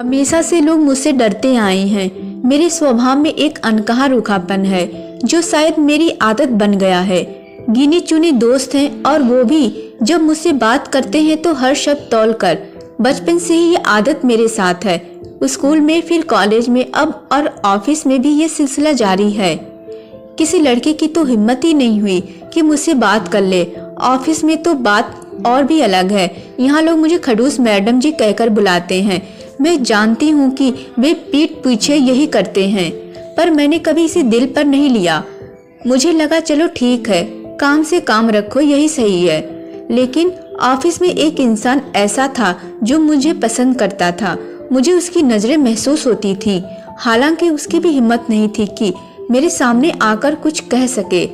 हमेशा से लोग मुझसे डरते आए हैं। मेरे स्वभाव में एक अनकहा रूखापन है जो शायद मेरी आदत बन गया है। गिने चुने दोस्त हैं और वो भी जब मुझसे बात करते हैं तो हर शब्द तौल कर। बचपन से ही ये आदत मेरे साथ है। स्कूल में, फिर कॉलेज में, अब और ऑफिस में भी ये सिलसिला जारी है। किसी लड़के की तो हिम्मत ही नहीं हुई कि मुझसे बात कर ले। ऑफिस में तो बात और भी अलग है। यहाँ लोग मुझे खड़ूस मैडम जी कहकर बुलाते हैं। मैं जानती हूँ कि वे पीठ पीछे यही करते हैं, पर मैंने कभी इसे दिल पर नहीं लिया। मुझे लगा चलो ठीक है, काम से काम रखो, यही सही है। लेकिन ऑफिस में एक इंसान ऐसा था जो मुझे पसंद करता था। मुझे उसकी नजरें महसूस होती थी, हालांकि उसकी भी हिम्मत नहीं थी कि मेरे सामने आकर कुछ कह सके।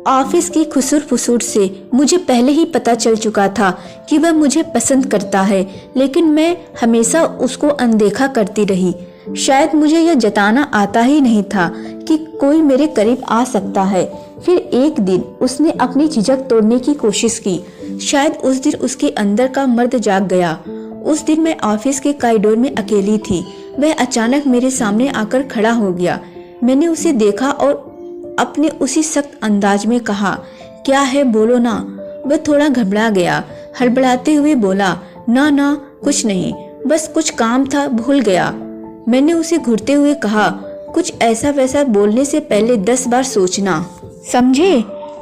ऑफिस की खुसुर फुसूर से मुझे पहले ही पता चल चुका था कि वह मुझे पसंद करता है, लेकिन मैं हमेशा उसको अनदेखा करती रही। शायद मुझे यह जताना आता ही नहीं था कि कोई मेरे करीब आ सकता है। फिर एक दिन उसने अपनी झिझक तोड़ने की कोशिश की। शायद उस दिन उसके अंदर का मर्द जाग गया। उस दिन मैं ऑफिस के कॉरिडोर में अकेली थी। वह अचानक मेरे सामने आकर खड़ा हो गया। मैंने उसे देखा और अपने उसी सख्त अंदाज में कहा, क्या है बोलो ना। वह थोड़ा घबरा गया, हड़बड़ाते हुए बोला, ना ना कुछ नहीं, बस कुछ काम था, भूल गया। मैंने उसे घूरते हुए कहा, कुछ ऐसा वैसा बोलने से पहले 10 बार सोचना, समझे।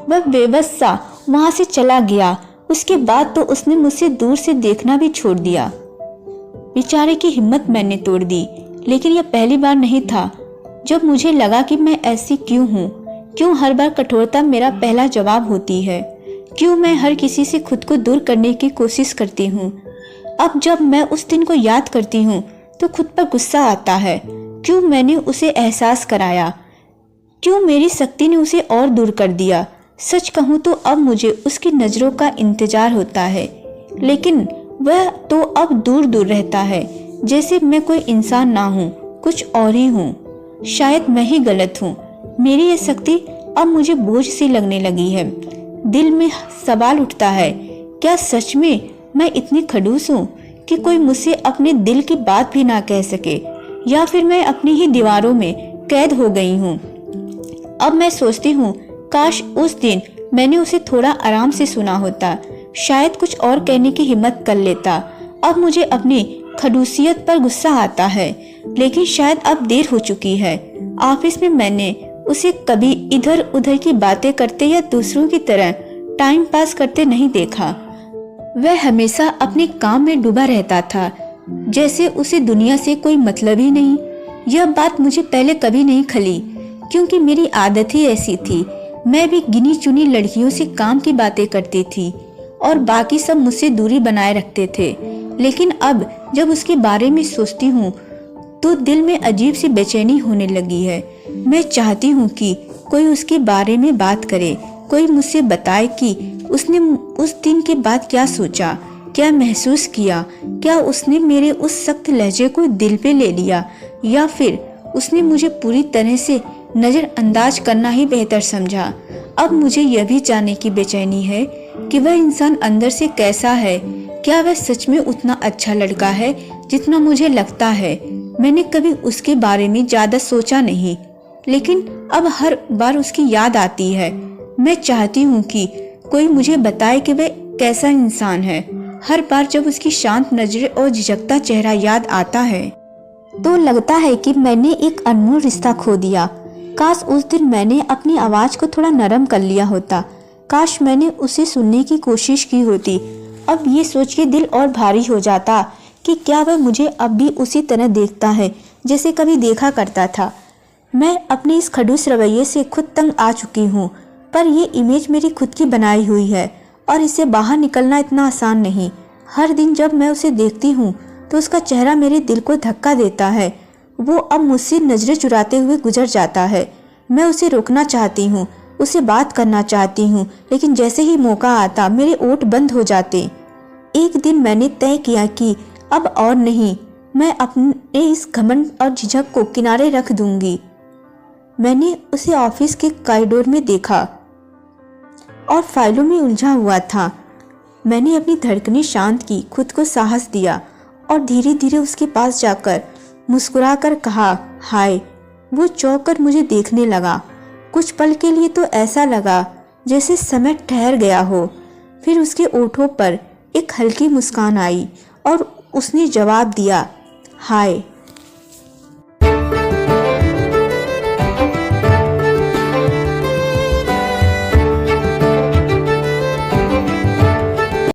वह बेबस सा वहां से चला गया। उसके बाद तो उसने मुझसे दूर से देखना भी छोड़ दिया। बेचारे की हिम्मत मैंने तोड़ दी, लेकिन यह पहली बार नहीं था जब मुझे लगा कि मैं ऐसी क्यों हूँ। क्यों हर बार कठोरता मेरा पहला जवाब होती है? क्यों मैं हर किसी से खुद को दूर करने की कोशिश करती हूँ? अब जब मैं उस दिन को याद करती हूँ तो खुद पर गुस्सा आता है। क्यों मैंने उसे एहसास कराया? क्यों मेरी शक्ति ने उसे और दूर कर दिया? सच कहूँ तो अब मुझे उसकी नज़रों का इंतजार होता है, लेकिन वह तो अब दूर दूर रहता है, जैसे मैं कोई इंसान ना हूँ, कुछ और ही हूँ। शायद मैं ही गलत हूँ। मेरी ये शक्ति अब मुझे बोझ सी लगने लगी है। दिल में सवाल उठता है, क्या सच में मैं इतनी खड़ूस हूँ कि कोई मुझसे अपने दिल की बात भी ना कह सके, या फिर मैं अपनी ही दीवारों में कैद हो गई हूँ। अब मैं सोचती हूँ, काश उस दिन मैंने उसे थोड़ा आराम से सुना होता, शायद कुछ और कहने की हिम्मत कर लेता। अब मुझे अपनी खड़ूसियत पर गुस्सा आता है, लेकिन शायद अब देर हो चुकी है। ऑफिस में मैंने उसे कभी इधर उधर की बातें करते या दूसरों की तरह टाइम पास करते नहीं देखा। वह हमेशा अपने काम में डूबा रहता था, जैसे उसे दुनिया से कोई मतलब ही नहीं। यह बात मुझे पहले कभी नहीं खली, क्योंकि मेरी आदत ही ऐसी थी। मैं भी गिनी चुनी लड़कियों से काम की बातें करती थी और बाकी सब मुझसे दूरी बनाए रखते थे। लेकिन अब जब उसके बारे में सोचती हूँ तो दिल में अजीब सी बेचैनी होने लगी है। मैं चाहती हूँ कि कोई उसके बारे में बात करे, कोई मुझसे बताए कि उसने उस दिन के बाद क्या सोचा, क्या महसूस किया। क्या उसने मेरे उस सख्त लहजे को दिल पे ले लिया, या फिर उसने मुझे पूरी तरह से नज़रअंदाज करना ही बेहतर समझा। अब मुझे यह भी जानने की बेचैनी है कि वह इंसान अंदर से कैसा है। क्या वह सच में उतना अच्छा लड़का है जितना मुझे लगता है? मैंने कभी उसके बारे में ज्यादा सोचा नहीं, लेकिन अब हर बार उसकी याद आती है। मैं चाहती हूँ कि कोई मुझे बताए कि वह कैसा इंसान है। हर बार जब उसकी शांत नजरें और झिझकता चेहरा याद आता है तो लगता है कि मैंने एक अनमोल रिश्ता खो दिया। काश उस दिन मैंने अपनी आवाज को थोड़ा नरम कर लिया होता। काश मैंने उसे सुनने की कोशिश की होती। अब ये सोच के दिल और भारी हो जाता कि क्या वह मुझे अब भी उसी तरह देखता है जैसे कभी देखा करता था। मैं अपने इस खड़ूस रवैये से खुद तंग आ चुकी हूँ, पर ये इमेज मेरी खुद की बनाई हुई है और इससे बाहर निकलना इतना आसान नहीं। हर दिन जब मैं उसे देखती हूँ तो उसका चेहरा मेरे दिल को धक्का देता है। वो अब मुझसे नजरें चुराते हुए गुजर जाता है। मैं उसे रोकना चाहती हूँ, उससे बात करना चाहती हूँ, लेकिन जैसे ही मौका आता मेरे ओठ बंद हो जाते। एक दिन मैंने तय किया कि अब और नहीं, मैं अपने इस घमंड और झिझक को किनारे रख दूंगी। मैंने उसे ऑफिस के कॉरिडोर में देखा और फाइलों में उलझा हुआ था। मैंने अपनी धड़कनें शांत की, खुद को साहस दिया और धीरे धीरे उसके पास जाकर मुस्कुराकर कहा, हाय। वो चौंक कर मुझे देखने लगा। कुछ पल के लिए तो ऐसा लगा जैसे समय ठहर गया हो। फिर उसके ओठों पर एक हल्की मुस्कान आई और उसने जवाब दिया, हाय।